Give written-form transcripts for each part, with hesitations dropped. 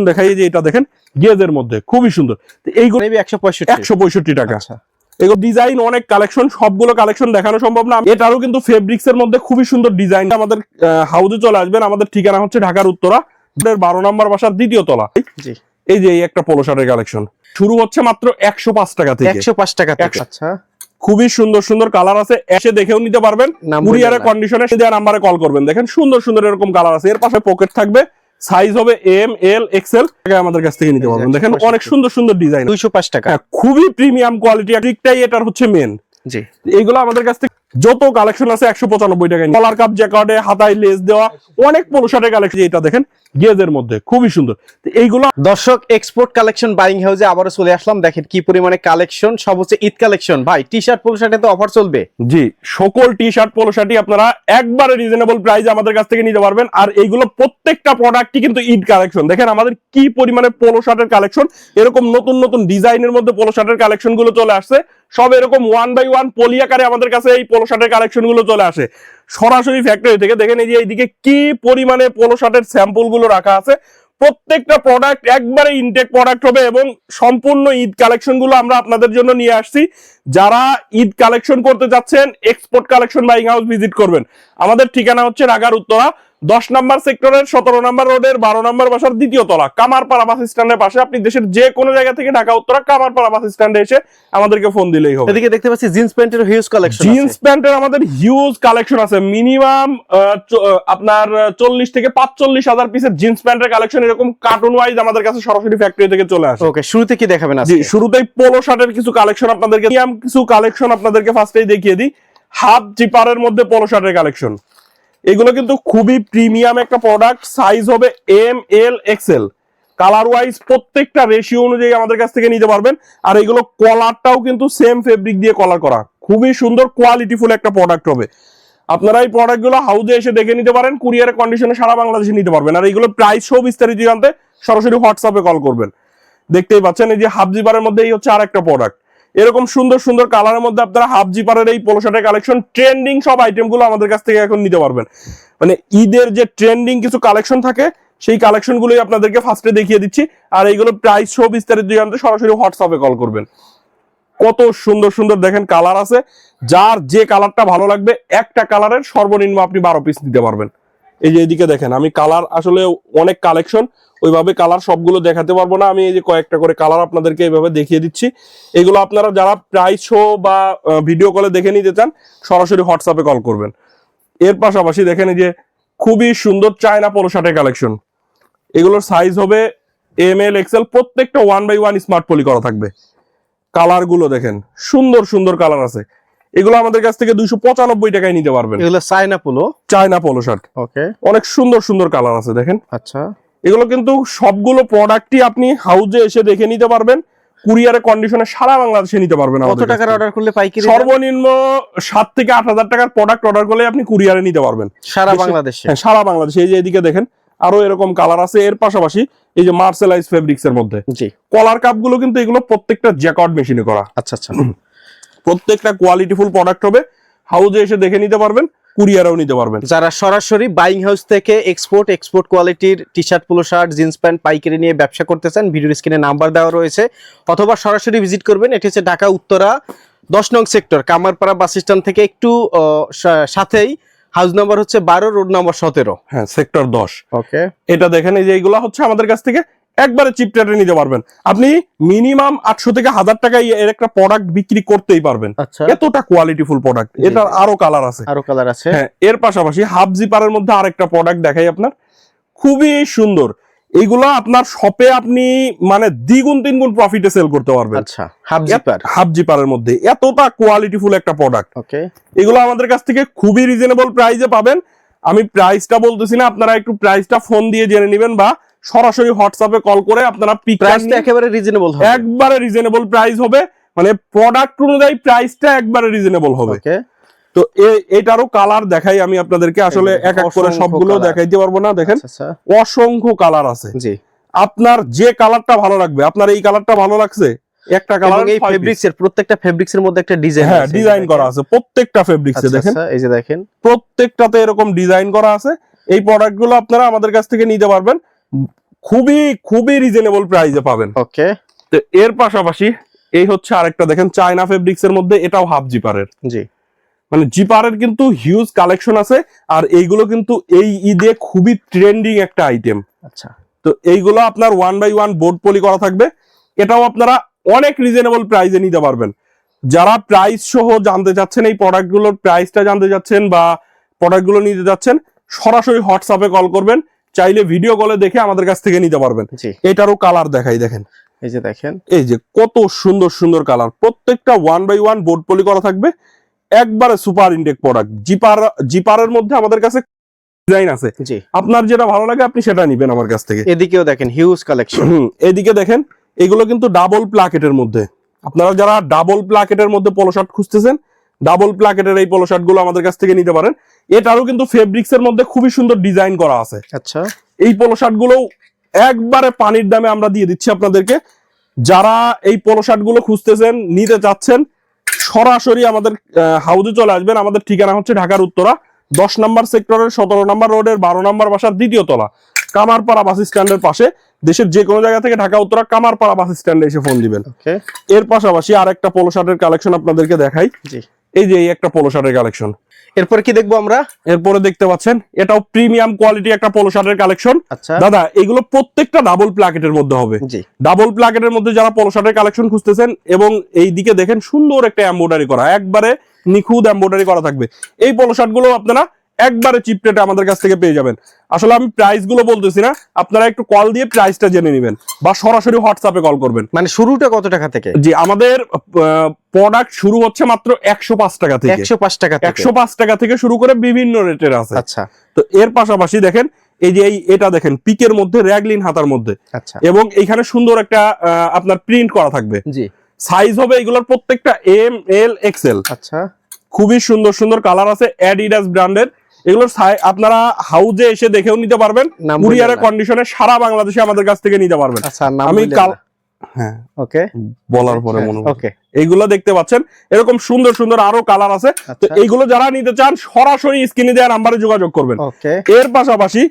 দেখাই যে এটা দেখেন গেজের মধ্যে খুবই সুন্দর। এইগুলো 165 টাকা। এগুলো ডিজাইন অনেক কালেকশন, সবগুলো কালেকশন দেখানো সম্ভব না। এটারও কিন্তু ফেব্রিক্স এর মধ্যে খুবই সুন্দর ডিজাইন। আমাদের হাউজে চলে আসবেন, আমাদের ঠিকানা হচ্ছে ঢাকার উত্তরা 12 নম্বর বাসার 2য় তলা। এই যে একটা পোলো শার্টের কালেকশন শুরু হচ্ছে মাত্র 105 টাকা থেকে। 105 টাকা থেকে। আচ্ছা, খুবই সুন্দর সুন্দর কালার আছে, এসে দেখেও নিতে পারবেন। কুরিয়ারের কন্ডিশনে দেওয়া নাম্বারে কল করবেন। দেখেন সুন্দর সুন্দর এরকম কালার আছে। এর পাশে পকেট থাকবে, সাইজ হবে এম এল এক্সেল। আমাদের কাছ থেকে নিতে পারবেন। দেখেন অনেক সুন্দর সুন্দর ডিজাইন। 205 টাকা। খুবই প্রিমিয়াম কোয়ালিটি, একটাই এটার হচ্ছে মেন। জি, এইগুলো আমাদের কাছ থেকে যত কালেকশন আছে 195 টাকায়। কলার কাপ জ্যাকেটে হাতায় লেস দেওয়া অনেক পোলো শার্টের কালেকশন। এটা দেখেন গেজের মধ্যে খুবই সুন্দর। এইগুলো দর্শক এক্সপোর্ট কালেকশন বাইং হাউসে আবারও চলে আসলাম। দেখেন কি পরিমাণে কালেকশন, সব হচ্ছে ঈদ কালেকশন। ভাই টি শার্ট পোলো শার্টে তো অফার চলবে? জি, সকল টি শার্ট পোলো শার্টই আপনারা একবারে রিজনেবল প্রাইসে আমাদের কাছ থেকে নিতে পারবেন। আর এইগুলো প্রত্যেকটা প্রোডাক্টই কিন্তু ঈদ কালেকশন। দেখেন আমাদের কি পরিমাণে পোলো শার্টের কালেকশন, এরকম নতুন নতুন ডিজাইনের মধ্যে পোলো শার্টের কালেকশন গুলো চলে আসছে। সব এরকম 1 বাই 1 পলি আকারে আমাদের কাছে এই পোলো শার্টের কালেকশন গুলো চলে আসে সরাসরি ফ্যাক্টরি থেকে। দেখেন এই যে এইদিকে কি পরিমাণে পোলো শার্টের স্যাম্পল গুলো রাখা আছে। প্রত্যেকটা প্রোডাক্ট একবারে ইনটেক প্রোডাক্ট হবে এবং সম্পূর্ণ ঈদ কালেকশন গুলো আমরা আপনাদের জন্য নিয়ে আসছি। যারা ঈদ কালেকশন করতে যাচ্ছেন, export collection buying house visit করবেন। আমাদের ঠিকানা হচ্ছে ঢাকার উত্তরা 10 নম্বর সেক্টরের 17 নম্বর রোডের 12 নম্বর বাসার 2য় তলা, কামারপাড়া বাস স্ট্যান্ডের পাশে। আপনি দেশের যে কোনো জায়গা থেকে ঢাকা উত্তরা কামারপাড়া বাস স্ট্যান্ডে এসে আমাদেরকে ফোন দিলেই হবে। এদিকে দেখতে পাচ্ছি জিন্স প্যান্টের হিউজ কালেকশন। জিন্স প্যান্টের আমাদের হিউজ কালেকশন আছে। মিনিমাম আপনার 40 থেকে 45 হাজার পিসের জিন্স প্যান্টের কালেকশন এরকম কার্টুন ওয়াইজ আমাদের কাছে সরাসরি ফ্যাক্টরি থেকে চলে আসে। ওকে, শুরুতে কি দেখাবেন আজকে? জি, শুরুতেই পোলো শার্টের কিছু কালেকশন আপনাদেরকে, কিছু কালেকশন আপনাদেরকে ফার্স্টেই দেখিয়ে দিই। হাফ জিপারের মধ্যে পোলো শার্টের কালেকশন। এগুলো কিন্তু খুবই প্রিমিয়াম একটা প্রোডাক্ট। সাইজ হবে M L XL. Colour wise প্রত্যেকটা রেশিও অনুযায়ী আমাদের কাছ থেকে নিতে পারবেন। আর এগুলো কলারটাও কিন্তু সেম ফেব্রিক দিয়ে কলার করা, খুবই সুন্দর কোয়ালিটিফুল একটা প্রোডাক্ট হবে। আপনারা এই প্রোডাক্টগুলো হাউজে এসে দেখে নিতে পারেন, কুরিয়ারের কন্ডিশনে সারা বাংলাদেশে নিতে পারবেন। আর এইগুলো প্রাইস সহ বিস্তারিত জানতে সরাসরি হোয়াটসঅ্যাপে কল করবেন। দেখতেই পাচ্ছেন এই যে হাফ জিপারের মধ্যে এই হচ্ছে আরেকটা প্রোডাক্ট। এরকম সুন্দর সুন্দর কালারের মধ্যে আপনারা হাফ জিপারের এই পোলো শার্টের কালেকশন, ট্রেন্ডিং সব আইটেম গুলো আমাদের কাছ থেকে এখন নিতে পারবেন। মানে ঈদের যে ট্রেন্ডিং কিছু কালেকশন থাকে সেই কালেকশন গুলোই আপনাদেরকে ফার্স্টে দেখিয়ে দিচ্ছি। আর এইগুলো প্রাইস সহ বিস্তারিত জানতে সরাসরি হোয়াটসঅ্যাপে কল করবেন। কত সুন্দর সুন্দর দেখেন কালার আছে। যার যে কালারটা ভালো লাগবে একটা কালারের সর্বনিম্ন আপনি 12 পিস নিতে পারবেন। এই যে এদিকে দেখেন, আমি কালার আসলে অনেক কালেকশন, ওইভাবে কালার সবগুলো দেখাতে পারবো না। আমি এই যে কয়েকটা করে কালার আপনাদেরকে এইভাবে দেখিয়ে দিচ্ছি। এগুলো আপনারা যারা প্রাইস শো বা ভিডিও কলে দেখে নিতে চান সরাসরি হোয়াটসঅ্যাপে কল করবেন। এর পাশাপাশি দেখেন এই যে খুবই সুন্দর চায়না পোলো শার্টের কালেকশন। এগুলোর সাইজ হবে এম এল এক্সেল। প্রত্যেকটা 1 বাই 1 স্মার্ট পলি করা থাকবে। কালার গুলো দেখেন সুন্দর সুন্দর কালার আছে। এগুলো আমাদের কাছ থেকে 295 টাকায় নিতে পারবেন। এগুলো চায়না পোলো শার্ট। ওকে, অনেক সুন্দর সুন্দর কালার আছে দেখেন। আচ্ছা, এগুলো কিন্তু সবগুলো প্রোডাক্টই আপনি হাউজে এসে দেখে নিতে পারবেন। কুরিয়ারের কন্ডিশনে সারা বাংলাদেশে নিতে পারবেন। কত টাকার অর্ডার করলে পাইকারি? সর্বনিম্ন 7 থেকে 8,000 টাকার প্রোডাক্ট অর্ডার করলে আপনি কুরিয়ারে নিতে পারবেন সারা বাংলাদেশে। হ্যাঁ, সারা বাংলাদেশে। এই যে এদিকে দেখেন আরো এরকম কালার আছে। এর পাশাপাশি এই যে মার্সেলাইজ ফেব্রিক্স এর মধ্যে জি কলার কাপ গুলো কিন্তু এগুলো প্রত্যেকটা জ্যাকেট মেশিনে করা। আচ্ছা আচ্ছা, প্রত্যেকটা কোয়ালিটিফুল প্রোডাক্ট হবে। হাউজে এসে দেখে নিতে পারবেন, কুরিয়ারেও নিতে পারবেন। যারা সরাসরি বাইং হাউস থেকে এক্সপোর্ট কোয়ালিটির T shirt, polo shirt, jeans pant পাইকারি নিয়ে ব্যবসা করতে চান, ভিডিওর স্ক্রিনে নাম্বার দেওয়া রয়েছে, অথবা সরাসরি ভিজিট করবেন। এটি হচ্ছে ঢাকা উত্তরা 10 নং সেক্টর, কামারপাড়া বাস স্ট্যান্ড থেকে একটু সাথেই। হাউস নাম্বার হচ্ছে 12, রোড নাম্বার 17। হ্যাঁ, সেক্টর 10। ওকে, এটা দেখেন এই যে এইগুলা হচ্ছে আমাদের কাছ থেকে একবারে চিপ রেটে নিতে পারবেন। আপনি মিনিমাম 800 থেকে 1000 টাকায় এর একটা প্রোডাক্ট বিক্রি করতেই পারবেন। এতটা কোয়ালিটিফুল প্রোডাক্ট। এটা আরো কালার আছে। হ্যাঁ, এর পাশাপাশি হাফ জিপারের মধ্যে আরেকটা প্রোডাক্ট দেখাই আপনার, খুবই সুন্দর। এইগুলো আপনার শপে আপনি মানে দ্বিগুণ 3 গুণ প্রফিটে সেল করতে পারবেন। আচ্ছা, হাফ জিপারের মধ্যে এতটা কোয়ালিটিফুল একটা প্রোডাক্ট। ওকে, এগুলো আমাদের কাছ থেকে খুবই রিজনেবল প্রাইসে পাবেন। আমি প্রাইসটা বলতেছি না, আপনারা একটু প্রাইসটা ফোন দিয়ে জেনে নেবেন বা সরাসরি হোয়াটসঅ্যাপে কল করে আপনারা প্রাইসটা একেবারে রিজনেবল হবে। একবারে রিজনেবল প্রাইস হবে, মানে প্রোডাক্ট অনুযায়ী প্রাইসটা একবারে রিজনেবল হবে। ওকে, তো এটারও কালার দেখাই আমি আপনাদেরকে। আসলে এক এক করে সবগুলো দেখাইতে পারবো না। দেখেন অসংখ্য কালার আছে। জি, আপনার যে কালারটা ভালো লাগবে, আপনার এই কালারটা ভালো লাগছে একটা কালার। এই ফেব্রিক্সের প্রত্যেকটা ফেব্রিক্সের মধ্যে একটা ডিজাইন, হ্যাঁ, ডিজাইন করা আছে প্রত্যেকটা ফেব্রিক্সে। দেখেন এই যে দেখেন প্রত্যেকটাতে এরকম ডিজাইন করা আছে। এই প্রোডাক্টগুলো আপনারা আমাদের কাছ থেকে নিতে পারবেন। খুবই খুবই রিজনেবল প্রাইসে পাবেন। ওকে, তো এর পাশাপাশি এই হচ্ছে আরেকটা দেখেন চায়না ফেব্রিক্স এর মধ্যে, এটাও হাফ জিপারের। জি, মানে জিপারের কিন্তু হিউজ কালেকশন আছে, আর এইগুলো কিন্তু এই ঈদে খুবই ট্রেন্ডিং একটা আইটেম। আচ্ছা, তো এইগুলো আপনার 1/1 বোর্ড পলি করা থাকবে, এটাও আপনারা অনেক রিজনেবল প্রাইসে নিতে পারবেন। যারা প্রাইস সহ জানতে চাচ্ছেন, এই প্রোডাক্টগুলোর প্রাইসটা জানতে চাচ্ছেন বা প্রোডাক্টগুলো নিতে যাচ্ছেন, সরাসরি হোয়াটসঅ্যাপে কল করবেন, চাইলে ভিডিও কলে দেখে আমাদের কাছ থেকে নিতে পারবেন। জি, এটারও কালার দেখাই, দেখেন এই যে দেখেন, এই যে কত সুন্দর সুন্দর কালার, প্রত্যেকটা 1/1 বোর্ড পলি করা থাকবে, একবারে সুপার ইনটেক প্রোডাক্ট। জিপারের মধ্যে আমাদের কাছে ডিজাইন আছে, জি, আপনার যেটা ভালো লাগে আপনি সেটা নিবেন আমার কাছ থেকে। এদিকেও দেখেন হিউজ কালেকশন। এদিকে দেখেন, এগুলো কিন্তু ডাবল প্লাকেটের মধ্যে, আপনারা যারা ডাবল প্লাকেটের মধ্যে পোলো শার্ট খুঁজতেছেন, ডাবল প্লাকেটের এই পোলো শার্ট গুলো আমাদের কাছ থেকে নিতে পারেন। এটারও কিন্তু ফেব্রিক্স এর মধ্যে খুবই সুন্দর ডিজাইন করা আছে। আচ্ছা, এই পোলো শার্ট গুলো একবারে পানির দামে আমরা দিয়ে দিচ্ছি আপনাদেরকে। যারা এই পোলো শার্ট গুলো খুঁজতেছেন, নিতে চাচ্ছেন, সরাসরি আমাদের হাউজে চলে আসবেন। আমাদের ঠিকানা হচ্ছে ঢাকার উত্তরা 10 নম্বর সেক্টরের 17 নম্বর রোডের 12 নম্বর বাসার 2য় তলা, কামারপাড়া বাস স্ট্যান্ডের পাশে। দেশের যে কোনো জায়গা থেকে ঢাকা উত্তরা কামারপাড়া বাস স্ট্যান্ডে এসে ফোন দিবেন। ওকে, এর পাশাপাশি আরেকটা পোলো শার্টের কালেকশন আপনাদেরকে দেখাই। জি, এই যে এই একটা পোলো শার্টের কালেকশন, এরপর কি দেখবো আমরা? এরপরে দেখতে পাচ্ছেন এটাও প্রিমিয়াম কোয়ালিটি একটা পোলো শার্টের কালেকশন। আচ্ছা, দাদা এগুলো প্রত্যেকটা ডাবল প্লাকেটের মধ্যে হবে। জি, ডাবল প্লাকেটের মধ্যে যারা পোলো শার্টের কালেকশন খুঁজতেছেন, এবং এই দিকে দেখেন সুন্দর একটা এমব্রয়ডারি করা, একবারে নিখুঁত এমব্রয়ডারি করা থাকবে। এই পোলো শার্ট গুলো আপনারা একবারে চিপ রেটে আমাদের কাছ থেকে পেয়ে যাবেন। আসলে আমি প্রাইস গুলো বলতেছি না, আপনারা একটু কল দিয়ে প্রাইসটা জেনে নেবেন বা সরাসরি হোয়াটসঅ্যাপে কল করবেন। মানে শুরুটা কত টাকা থেকে? জি, আমাদের প্রোডাক্ট শুরু হচ্ছে মাত্র 105 টাকা থেকে। 105 টাকা থেকে? 105 টাকা থেকে শুরু করে বিভিন্ন রেটের আছে। আচ্ছা, তো এর পাশাপাশি দেখেন এই যে এটা দেখেন পিকের মধ্যে র্যাগলিন হাতার মধ্যে, আচ্ছা, এবং এইখানে সুন্দর একটা আপনার প্রিন্ট করা থাকবে। জি, সাইজ হবে এগুলোর প্রত্যেকটা ML XL। আচ্ছা, খুবই সুন্দর সুন্দর কালার আছে, অ্যাডিডাস ব্র্যান্ডের। এগুলোর আপনারা হাউজে এসে দেখেও নিতে পারবেন, নাম কুরিয়ারের বললেন না। কন্ডিশনে সারা বাংলাদেশে আমাদের কাছ থেকে নিতে পারবেন। আচ্ছা, নাম আমি বললেন না। হ্যাঁ ওকে, বলার পরে মনে হয় ওকে, এইগুলো দেখতে পাচ্ছেন, এরকম সুন্দর সুন্দর আরো কালার আছে। তো আচ্ছা, এইগুলো যারা নিতে চান সরাসরি স্ক্রিনে দেওয়া নাম্বারে যোগাযোগ করবেন। ওকে, এর পাশাপাশি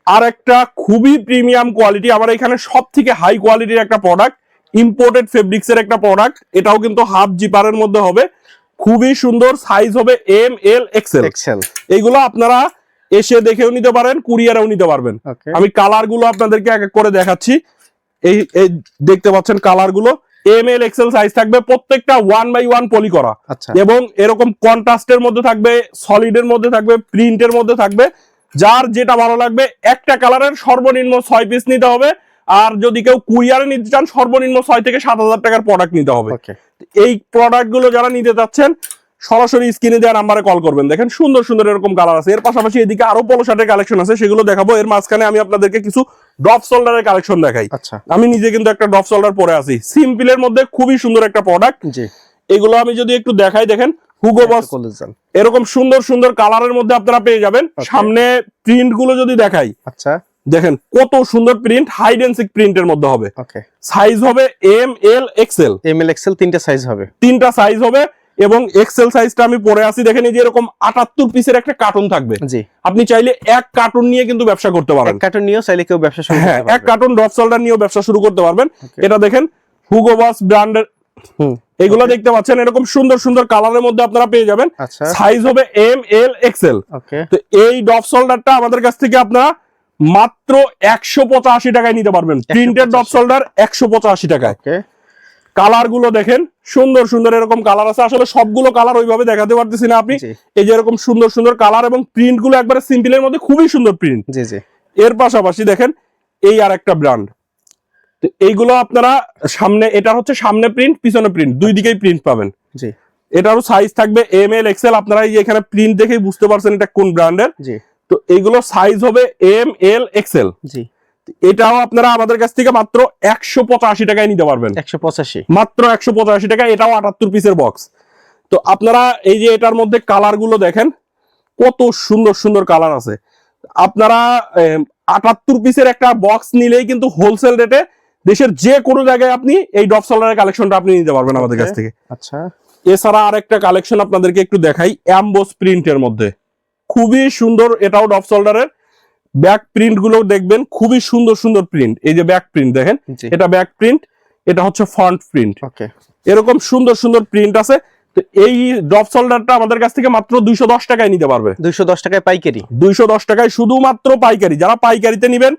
আর একটা খুবই প্রিমিয়াম কোয়ালিটি, আমার এখানে সব থেকে হাই কোয়ালিটির একটা প্রোডাক্ট, ইম্পোর্টেড ফেব্রিক্স এর একটা প্রোডাক্ট। এটাও কিন্তু হাফ জিপারের মধ্যে হবে, খুবই সুন্দর, সাইজ হবে ML XL। এক্সেল, এইগুলো আপনারা এসে দেখেও নিতে পারেন, কুরিয়ারেও নিতে পারবেন। ওকে, আমি কালার গুলো আপনাদেরকে এক এক করে দেখাচ্ছি। এই এই দেখতে পাচ্ছেন কালার গুলো, ML XL সাইজ থাকবে, প্রত্যেকটা 1/1 পলি করা, আচ্ছা, এবং এরকম কন্ট্রাস্টের মধ্যে থাকবে, সলিডের মধ্যে থাকবে, প্রিন্টের মধ্যে থাকবে। যার যেটা ভালো লাগবে, একটা কালারের সর্বনিম্ন 6 পিস নিতে হবে। আর যদি কেউ কুরিয়ারে নিতে চান, সর্বনিম্ন 6 থেকে 7,000 টাকার প্রোডাক্ট নিতে হবে। ওকে, এই প্রোডাক্ট গুলো যারা নিতে চাচ্ছেন সরাসরি স্ক্রিনে দেওয়া নাম্বারে কল করবেন। দেখেন সুন্দর সুন্দর এরকম কালার আছে। এর পাশাপাশি এদিকে আরো পোলো শার্টের কালেকশন আছে, সেগুলো দেখাবো। এর মাঝখানে আমি আপনাদেরকে কিছু ড্রপ শোল্ডারের কালেকশন দেখাই। আচ্ছা, আমি নিজে কিন্তু একটা ড্রপ শোল্ডার পরে আছি, সিম্পলের মধ্যে খুবই সুন্দর একটা প্রোডাক্ট। জি, এগুলো আমি যদি একটু দেখাই, দেখেন হুগো বস কলেজান, এরকম সুন্দর সুন্দর কালারের মধ্যে আপনারা পেয়ে যাবেন। Okay. সামনে প্রিন্ট গুলো যদি দেখাই, আচ্ছা, দেখেন কত সুন্দর প্রিন্ট, হাইড এন্ড সিক প্রিন্টের মধ্যে হবে। ওকে, সাইজ হবে ML XL, ML XL তিনটা সাইজ হবে। তিনটা সাইজ হবে, এবং এক্সেল সাইজটা আমি পরে আছি। দেখেন এই যে এরকম 78 পিসের একটা কার্টুন থাকবে, জি, আপনি চাইলে এক কার্টুন নিয়ে কিন্তু ব্যবসা করতে পারেন। এক কার্টন নিয়েও চাইলে কেউ ব্যবসা শুরু হ্যাঁ, করতে এক পারবে। কার্টুন ড্রপ শোল্ডার নিয়েও ব্যবসা শুরু করতে পারবেন। Okay. এটা দেখেন হুগো বস ব্র্যান্ডের, হুম, এগুলো Okay. দেখতে পাচ্ছেন এরকম সুন্দর সুন্দর কালারের মধ্যে আপনারা পেয়ে যাবেন। আচ্ছা, সাইজ হবে ML XL। ওকে, তো এই ড্রপ শোল্ডারটা আমাদের কাছ থেকে আপনারা মাত্র 185 টাকায় নিতে পারবেন। প্রিন্টেড ড্রপ শোল্ডার 185 টাকায়। ওকে, কালার গুলো দেখেন সুন্দর সুন্দর এরকম কালার আছে। আসলে সবগুলো কালার ওইভাবে দেখাতে পারতেছি না আপনি। জি, এই যে এরকম সুন্দর সুন্দর কালার, এবং প্রিন্ট গুলো একবারে সিম্পলের মধ্যে খুবই সুন্দর প্রিন্ট। জি, জি, এর পাশাপাশি দেখেন এই আর একটা ব্র্যান্ড, তো এইগুলো আপনারা সামনে, এটা হচ্ছে সামনে প্রিন্ট, পিছনে প্রিন্ট, দুই দিকেই প্রিন্ট পাবেন। জি, এটারও সাইজ থাকবে ML XL। আপনারা এই যে এখানে প্রিন্ট দেখেই বুঝতে পারছেন এটা কোন ব্র্যান্ডের। জি, তো এইগুলো সাইজ হবে ML XL। জি, এটাও আপনারা আমাদের কাছ থেকে মাত্র 185 টাকায় নিতে পারবেন, 185, মাত্র 185 টাকা। এটাও 78 পিসের বক্স। তো আপনারা এই যে এটার মধ্যে কালার গুলো দেখেন, কত সুন্দর সুন্দর কালার আছে। আপনারা 78 পিসের একটা বক্স নিলেই কিন্তু হোলসেল রেটে দেশের যে কোনো জায়গায় আপনি এই ড্রপ শোল্ডারের কালেকশনটা আপনি নিতে পারবেন আমাদের কাছ থেকে। আচ্ছা, এছাড়া আরেকটা কালেকশন আপনাদেরকে একটু দেখাই, অ্যাম্বোস প্রিন্টের মধ্যে খুবই সুন্দর, এটাও ড্রপ শোল্ডারের। ব্যাক প্রিন্ট গুলো দেখবেন খুবই সুন্দর সুন্দর প্রিন্ট। এই যে ব্যাক প্রিন্ট দেখেন, জি। এটা ব্যাক প্রিন্ট, এটা হচ্ছে ফ্রন্ট প্রিন্ট। ওকে, এরকম সুন্দর সুন্দর প্রিন্ট আছে। তো এই ড্রপ শোল্ডারটা আমাদের কাছ থেকে মাত্র 210 টাকায় নিতে পারবে। 210 টাকায় পাইকারি। 210 টাকায় শুধুমাত্র পাইকারি। যারা পাইকারিতে নেবেন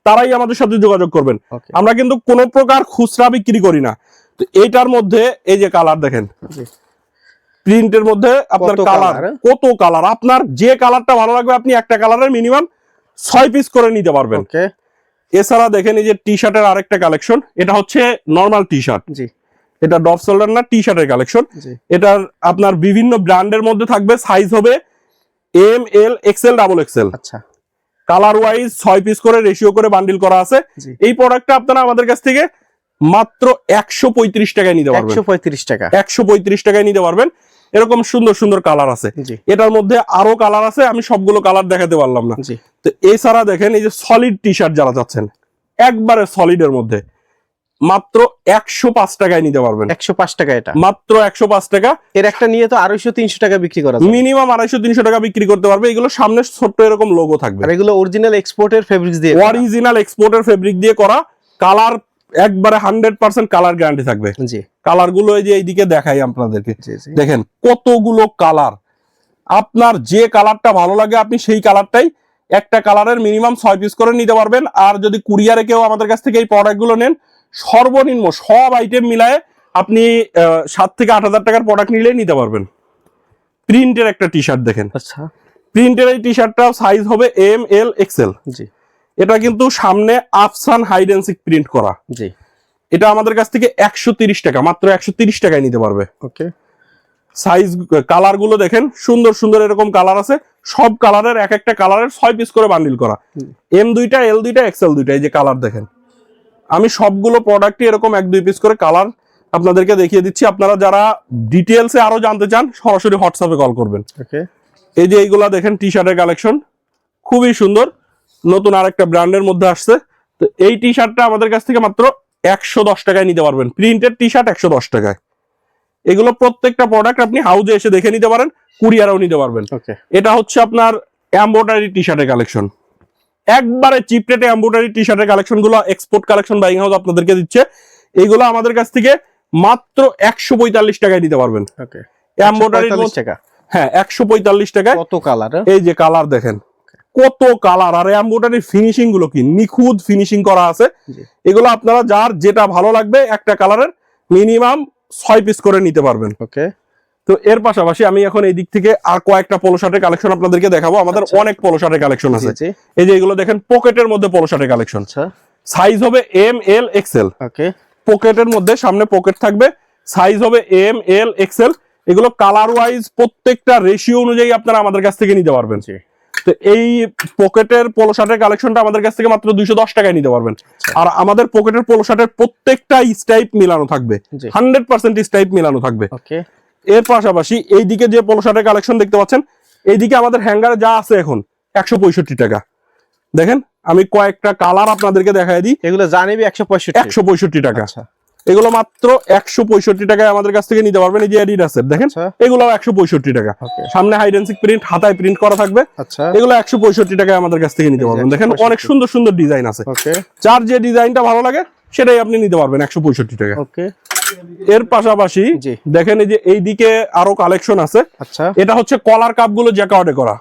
তারাই আমাদের সাথে যোগাযোগ করবেন। ওকে, আমরা কিন্তু কোনো প্রকার খুচরা বিক্রি করি না। তো এইটার মধ্যে এই যে কালার দেখেন, জি। প্রিন্টের মধ্যে আপনার কত কালার, colour? কত কালার, আপনার যে কালারটা ভালো লাগবে আপনি একটা কালারের মিনিমাম 6 পিস করে নিতে পারবেন। ওকে, এছাড়া দেখেন এই যে টি শার্টের আরেকটা কালেকশন, এটা হচ্ছে নরমাল টি শার্ট। জি। এটা ডপ শোল্ডার না, টি শার্টের কালেকশন। জি। এটার আপনার বিভিন্ন ব্র্যান্ডের মধ্যে থাকবে, সাইজ হবে M, L, Excel, double XL. আচ্ছা, কালার ওয়াইজ 6 পিস করে রেশিও করে বান্ডিল করা আছে। জি। এই প্রোডাক্টটা আপনারা আমাদের কাছ থেকে মাত্র 135 টাকায় নিতে পারবেন। 135 টাকা। 135 টাকায় নিতে পারবেন। এরকম সুন্দর সুন্দর কালার আছে। জি। এটার মধ্যে আরো কালার আছে, আমি সবগুলো কালার দেখাতে পারলাম না। জি। তো এছাড়া দেখেন এই যে সলিড টি শার্ট যারা চাচ্ছেন, একবারে সলিডের মধ্যে মাত্র 105 টাকায় নিতে পারবেন। 105 টাকা এটা। মাত্র 105 টাকা। এর একটা নিয়ে তো 250-300 টাকা বিক্রি করা যায়। মিনিমাম 250-300 টাকা বিক্রি করতে পারবে। এগুলো সামনে ছোট্ট এরকম লোগো থাকবে। আর এগুলো অরিজিনাল এক্সপোর্টের ফেব্রিক্স দিয়ে করা। অরিজিনাল এক্সপোর্টের ফেব্রিক দিয়ে করা। কালার একবারে 100% কালার গ্যারান্টি থাকবে। জি। কালার গুলো এই যে এইদিকে দেখাই আপনাদেরকে, জি, জি। দেখেন কতগুলো কালার। আপনার যে কালারটা ভালো লাগে আপনি সেই কালারটাই একটা কালারের মিনিমাম 6 পিস করে নিতে পারবেন। আর যদি কুরিয়ারে কেউ আমাদের কাছ থেকে এই প্রোডাক্ট গুলো নেন, সর্বনিম্ন সব আইটেম মিলায়ে আপনি 7 থেকে 8,000 টাকার প্রোডাক্ট নিলেই নিতে পারবেন। প্রিন্টের একটা টি শার্ট দেখেন, আচ্ছা, প্রিন্টের এই টি শার্টটাও সাইজ হবে এম, এল, এক্সেল। জি। এটা কিন্তু সামনে আফসান হাইড এন্ড সিক প্রিন্ট করা। জি। এটা আমাদের কাছ থেকে 130 টাকা, মাত্র 130 টাকায় নিতে পারবে। ওকে, সাইজ কালার গুলো দেখেন, সুন্দর সুন্দর এরকম কালার আছে। সব কালারের এক একটা কালারের 6 পিস করে বান্ডিল করা। এম 2টা, এল 2টা, এক্সেল 2টা। এই যে কালার দেখেন, আমি সবগুলো প্রোডাক্টই এরকম 1-2 পিস করে কালার আপনাদেরকে দেখিয়ে দিচ্ছি। আপনারা যারা ডিটেলসে আরো জানতে চান সরাসরি হোয়াটসঅ্যাপে কল করবেন। ওকে। এই যে এইগুলা দেখেন টি শার্টের কালেকশন, খুবই সুন্দর, নতুন আরেকটা ব্র্যান্ডের মধ্যে আসছে। তো এই টি শার্টটা আমাদের কাছ থেকে মাত্র 110 টাকায় নিতে পারবেন। প্রিন্টেড টি শার্ট 110 টাকায়। এগুলো প্রত্যেকটা প্রোডাক্ট আপনি হাউজে এসে দেখে নিতে পারেন, কুরিয়ারও নিতে পারবেন। ওকে। এটা হচ্ছে আপনার এমব্রয়ডারি টি শার্টের কালেকশন। একবারে চিপ রেটে এমব্রয়ডারি টি শার্টের কালেকশন গুলো এক্সপোর্ট কালেকশন বাইং হাউস আপনাদেরকে দিচ্ছে। এইগুলো আমাদের কাছ থেকে মাত্র 145 টাকায় নিতে পারবেন। ওকে। এমব্রয়ডারি 145 টাকা। হ্যাঁ, 145 টাকায়। কত কালার? এই যে কালার দেখেন, কত কালার। আর এমব্রয়ডারি ফিনিশিং গুলো কি নিখুঁত ফিনিশিং করা আছে। জি। এগুলো আপনারা যার যেটা ভালো লাগবে একটা কালারের মিনিমাম 6 পিস করে নিতে পারবেন। ওকে। তো এর পাশাপাশি আমি এখন এই দিক থেকে আর কয়েকটা পোলো শার্টের কালেকশন আপনাদেরকে দেখাবো। আমাদের আচ্ছা। অনেক পোলো শার্টের কালেকশন আছে। জি, জি। এই যে এগুলো দেখেন, পকেটের মধ্যে পোলো শার্টের কালেকশন। আচ্ছা, সাইজ হবে এম, এল, এক্সেল। ওকে। পকেটের মধ্যে সামনে পকেট থাকবে, সাইজ হবে এম, এল, এক্সেল। এগুলো কালার ওয়াইজ প্রত্যেকটা রেশিও অনুযায়ী আপনারা আমাদের কাছ থেকে নিতে পারবেন। জি। তো এই পকেটের পোলো শার্টের কালেকশনটা আমাদের কাছ থেকে মাত্র 210 টাকায় নিতে পারবেন। আর আমাদের পকেটের পোলো শার্টের প্রত্যেকটা স্টাইপ মিলানো থাকবে, জি। 100% স্টাইপ মিলানো থাকবে। ওকে। এর পাশাপাশি এইদিকে যে পোলো শার্টের কালেকশন দেখতে পাচ্ছেন, এইদিকে আমাদের হ্যাঙ্গারে যা আছে এখন 165 টাকা। দেখেন আমি কয়েকটা কালার আপনাদেরকে দেখাই দিই। এগুলো জানিবি 165। 165 টাকা। আচ্ছা, এগুলো মাত্র 165 টাকায় আমাদের কাছ থেকে নিতে পারবেন। এই যে অ্যাডিডাসের দেখেন, আচ্ছা। এগুলো 165 টাকা। ওকে। সামনে হাইড এন্ড সিক প্রিন্ট, হাতায় প্রিন্ট করা থাকবে। আচ্ছা, এগুলো 165 টাকায় আমাদের কাছ থেকে নিতে পারবেন। দেখেন 165 অনেক সুন্দর সুন্দর ডিজাইন আছে। ওকে। যার যে ডিজাইনটা ভালো লাগে সেটাই আপনি নিতে পারবেন 165 টাকা। ওকে। এর পাশাপাশি জি। দেখেন এই যে এইদিকে আরো কালেকশন আছে। আচ্ছা, এটা হচ্ছে কলার কাপ গুলো জ্যাকার্ডে করা।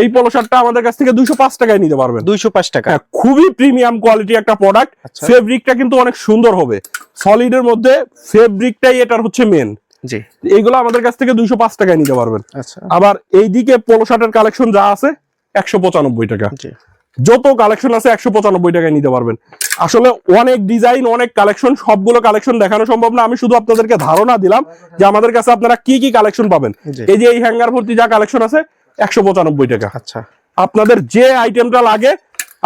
এই পোলো শার্টটা আমাদের কাছ থেকে 205 টাকায় নিতে পারবেন। 205 টাকা। হ্যাঁ, খুবই প্রিমিয়াম কোয়ালিটি একটা প্রোডাক্ট। আচ্ছা। ফেব্রিকটা কিন্তু অনেক সুন্দর হবে। সলিডের মধ্যে ফেব্রিকটাই এটার হচ্ছে মেন। জি। এইগুলো আমাদের কাছ থেকে 205 টাকায় নিতে পারবেন। আচ্ছা, আবার এইদিকে পোলো শার্টের কালেকশন যা আছে 195 টাকা। জি। যত কালেকশন আছে 195 টাকায় নিতে পারবেন। আসলে অনেক ডিজাইন, অনেক কালেকশন, সবগুলো কালেকশন দেখানো সম্ভব না। আমি শুধু আপনাদেরকে ধারণা দিলাম যে আমাদের কাছে আপনারা কি কি কালেকশন পাবেন। জি। এই যে এই হ্যাঙ্গার ভর্তি যা কালেকশন আছে 195 টাকা। আচ্ছা, আপনাদের যে আইটেমটা লাগে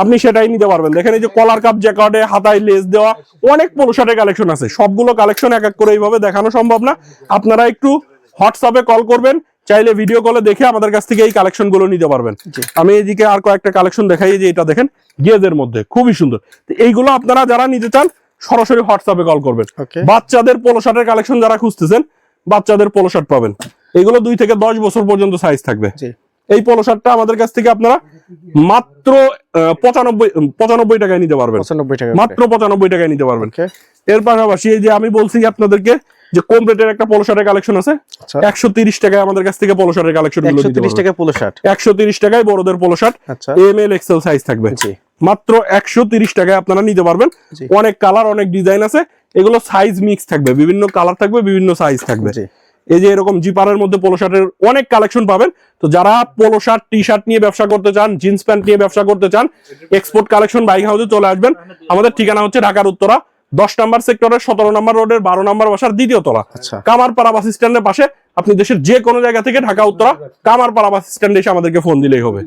আপনি সেটাই নিতে পারবেন। দেখেন এই যে কলার কাপ জ্যাকার্ডে হাতায় লেস দেওয়া অনেক পোলো শার্টের কালেকশন আছে। সবগুলো কালেকশন এক এক করে এইভাবে দেখানো সম্ভব না। আপনারা একটু হোয়াটসঅ্যাপে কল করবেন, চাইলে ভিডিও কলে দেখে আমাদের কাছ থেকে এই কালেকশন গুলো নিতে পারবেন। জি। আমি এইদিকে আর কয়েকটা কালেকশন দেখাই। যে এটা দেখেন গেজের মধ্যে খুবই সুন্দর। তো এইগুলো আপনারা যারা নিতে চান সরাসরি হোয়াটসঅ্যাপে কল করবেন। ওকে। বাচ্চাদের পোলো শার্টের কালেকশন যারা খুঁজতেছেন, বাচ্চাদের পোলো শার্ট পাবেন। এগুলো 2 থেকে 10 বছর পর্যন্ত সাইজ থাকবে। জি। এই পোলো শার্টটা আমাদের কাছ থেকে আপনারা মাত্র 95 টাকায় নিতে পারবেন, 95 টাকা মাত্র 95 টাকায় নিতে পারবেন। ওকে, এর পাশাপাশি এই যে আমি বলছি আপনাদেরকে যে কমপ্লিটের একটা পোলো শার্টের কালেকশন আছে, আচ্ছা 130 টাকায় আমাদের কাছ থেকে পোলো শার্টের কালেকশন গুলো নিতে 130 পারবেন। টাকা পোলো শার্ট, 130 টাকায় বড়দের পোলো শার্ট, আচ্ছা এম এল এক্সেল সাইজ থাকবে, জি মাত্র 130 টাকায় আপনারা নিতে পারবেন। জি অনেক কালার, অনেক ডিজাইন আছে, এগুলো সাইজ মিক্স থাকবে, বিভিন্ন কালার থাকবে, বিভিন্ন সাইজ থাকবে। জি এই যে এরকম জিপারের মধ্যে পোলো শার্টের অনেক কালেকশন পাবেন। তো যারা পোলো শার্ট, টি শার্ট নিয়ে ব্যবসা করতে চান, জিন্স প্যান্ট নিয়ে ব্যবসা করতে চান, এক্সপোর্ট কালেকশন বাইক হাউসে চলে আসবেন। আমাদের ঠিকানা হচ্ছে ঢাকার উত্তরা 10 নম্বর সেক্টরের 17 নম্বর রোডের 12 নম্বর বাসার দ্বিতীয় তলা, আচ্ছা কামারপাড়া বাস স্ট্যান্ডের পাশে। আপনি দেশের যে কোনো জায়গা থেকে ঢাকা উত্তরা কামারপাড়া বাস স্ট্যান্ডে এসে আমাদেরকে ফোন দিলেই হবে।